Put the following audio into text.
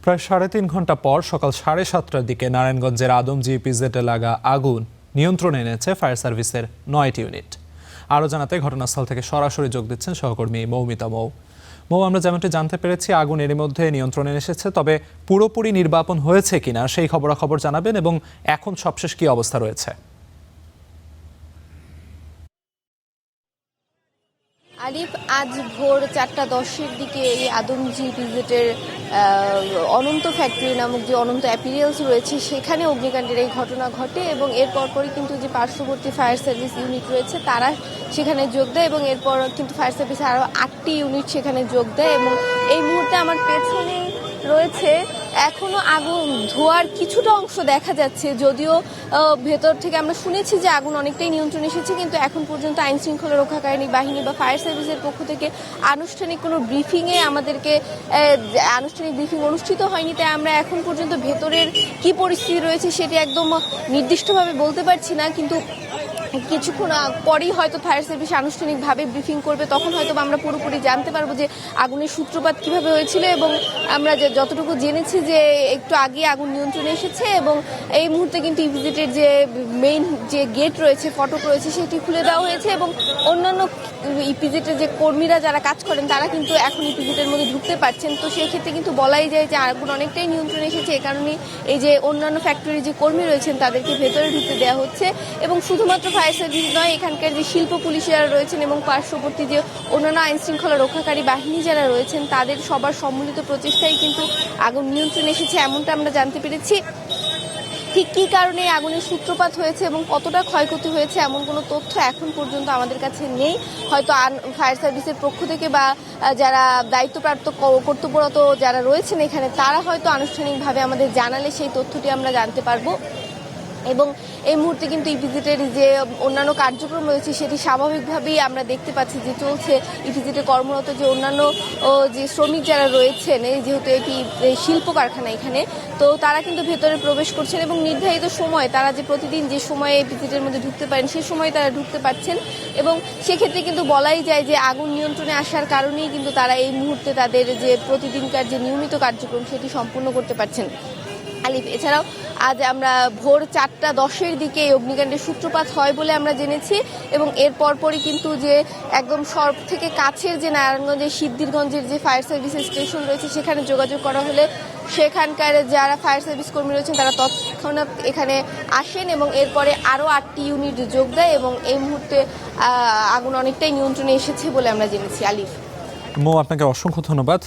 প্রায় ৩.৫ ঘন্টা পর সকাল ৭:৩০টার দিকে নারায়ণগঞ্জের আদমজী ইপিজেডে লাগা আগুন নিয়ন্ত্রণে এনেছে ফায়ার সার্ভিসের ৯টি ইউনিট। আরও জানাতে ঘটনাস্থল থেকে সরাসরি যোগ দিচ্ছেন সহকর্মী মৌমিতা মৌ। আমরা যেমনটি জানতে পেরেছি, আগুন এরই মধ্যে নিয়ন্ত্রণে এসেছে, তবে পুরোপুরি নির্বাপন হয়েছে কিনা সেই খবরাখবর জানাবেন এবং এখন সবশেষ কী অবস্থা রয়েছে। আলিফ, আজ ভোর ৪:১০-এর দিকে এই আদমজী ইপিজেডের অনন্ত ফ্যাক্টরি নামক যে অনন্ত অ্যাপিরিয়ালস রয়েছে সেখানে অগ্নিকাণ্ডের এই ঘটনা ঘটে এবং এর পরপরই কিন্তু যে পার্শ্ববর্তী ফায়ার সার্ভিস ইউনিট রয়েছে তারা সেখানে যোগ দেয় এবং এরপর কিন্তু ফায়ার সার্ভিসের আরও ৮টি ইউনিট সেখানে যোগ দেয় এবং এই মুহূর্তে আমার পেছনে রয়েছে এখনো আগুন ধোয়ার কিছুটা অংশ দেখা যাচ্ছে, যদিও ভেতর থেকে আমরা শুনেছি যে আগুন অনেকটাই নিয়ন্ত্রণে এসেছে, কিন্তু এখন পর্যন্ত আইন শৃঙ্খলা রক্ষাকারী বাহিনী বা ফায়ার সার্ভিসের পক্ষ থেকে আনুষ্ঠানিক কোনো ব্রিফিংয়ে আমাদেরকে আনুষ্ঠানিক ব্রিফিং অনুষ্ঠিত হয়নি। তাই আমরা এখন পর্যন্ত ভেতরের কি পরিস্থিতি রয়েছে সেটি একদম নির্দিষ্টভাবে বলতে পারছি না, কিন্তু কিছুক্ষণ পরেই হয়তো ফায়ার সার্ভিস আনুষ্ঠানিকভাবে ব্রিফিং করবে, তখন হয়তো আমরা পুরোপুরি জানতে পারবো যে আগুনের সূত্রপাত কিভাবে হয়েছিল। এবং আমরা যতটুকু জেনেছি যে একটু আগে আগুন নিয়ন্ত্রণে এসেছে এবং এই মুহূর্তে কিন্তু ইপিজেডের যে মেইন যে গেট রয়েছে, ফটক রয়েছে, সেটি খুলে দেওয়া হয়েছে এবং অন্যান্য ইপিজেডের যে কর্মীরা যারা কাজ করেন তারা কিন্তু এখন ইপিজেডের মধ্যে ঢুকতে পারছেন। তো সেই ক্ষেত্রে কিন্তু বলাই যায় যে আগুন অনেকটাই নিয়ন্ত্রণে এসেছে। এ কারণে এই যে অন্যান্য ফ্যাক্টরির যে কর্মী রয়েছেন তাদেরকে ভেতরে ঢুকতে দেওয়া হচ্ছে এবং শুধুমাত্র ফায়ার সার্ভিস নয়, এখানকার যে শিল্প পুলিশেরা রয়েছেন এবং পার্শ্ববর্তী যে অন্যান্য আইন শৃঙ্খলা রক্ষাকারী বাহিনী যারা রয়েছেন তাদের সবার সম্মিলিত প্রচেষ্টায় কিন্তু আগুন নিয়ন্ত্রণে এসেছে, এমনটা আমরা জানতে পেরেছি। ঠিক কী কারণে আগুনের সূত্রপাত হয়েছে এবং কতটা ক্ষয়ক্ষতি হয়েছে এমন কোনো তথ্য এখন পর্যন্ত আমাদের কাছে নেই। হয়তো ফায়ার সার্ভিসের পক্ষ থেকে বা যারা দায়িত্বপ্রাপ্ত কর্তব্যরত যারা রয়েছেন এখানে তারা হয়তো আনুষ্ঠানিকভাবে আমাদের জানালে সেই তথ্যটি আমরা জানতে পারবো। এবং এই মুহূর্তে কিন্তু ইপিজেডের যে অন্যান্য কার্যক্রম রয়েছে সেটি স্বাভাবিকভাবেই আমরা দেখতে পাচ্ছি যে চলছে। ইপিজেডে কর্মরত যে অন্যান্য যে শ্রমিক যারা রয়েছেন, যেহেতু এটি শিল্প কারখানা এখানে, তো তারা কিন্তু ভেতরে প্রবেশ করছেন এবং নির্ধারিত সময় তারা যে প্রতিদিন যে সময়ে ইপিজেডের মধ্যে ঢুকতে পারেন সেই সময় তারা ঢুকতে পারছেন এবং সেক্ষেত্রে কিন্তু বলাই যায় যে আগুন নিয়ন্ত্রণে আসার কারণেই কিন্তু তারা এই মুহূর্তে তাদের যে প্রতিদিনকার যে নিয়মিত কার্যক্রম সেটি সম্পূর্ণ করতে পারছেন। আলিফ, এছাড়াও আজ আমরা ভোর ৪:১০-এর দিকে অগ্নিকাণ্ডের সূত্রপাত হয় বলে আমরা জেনেছি এবং এর পরপরই কিন্তু যে একদম সব থেকে কাছের যে নারায়ণগঞ্জের সিদ্ধিরগঞ্জের যে ফায়ার সার্ভিসের স্টেশন রয়েছে সেখানে যোগাযোগ করা হলে সেখানকার যারা ফায়ার সার্ভিস কর্মী রয়েছেন তারা তৎক্ষণাৎ এখানে আসেন এবং এরপরে আরও ৮টি ইউনিট যোগ দেয় এবং এই মুহূর্তে আগুন অনেকটাই নিয়ন্ত্রণে এসেছে বলে আমরা জেনেছি। আলিফ, আপনাকে অসংখ্য ধন্যবাদ।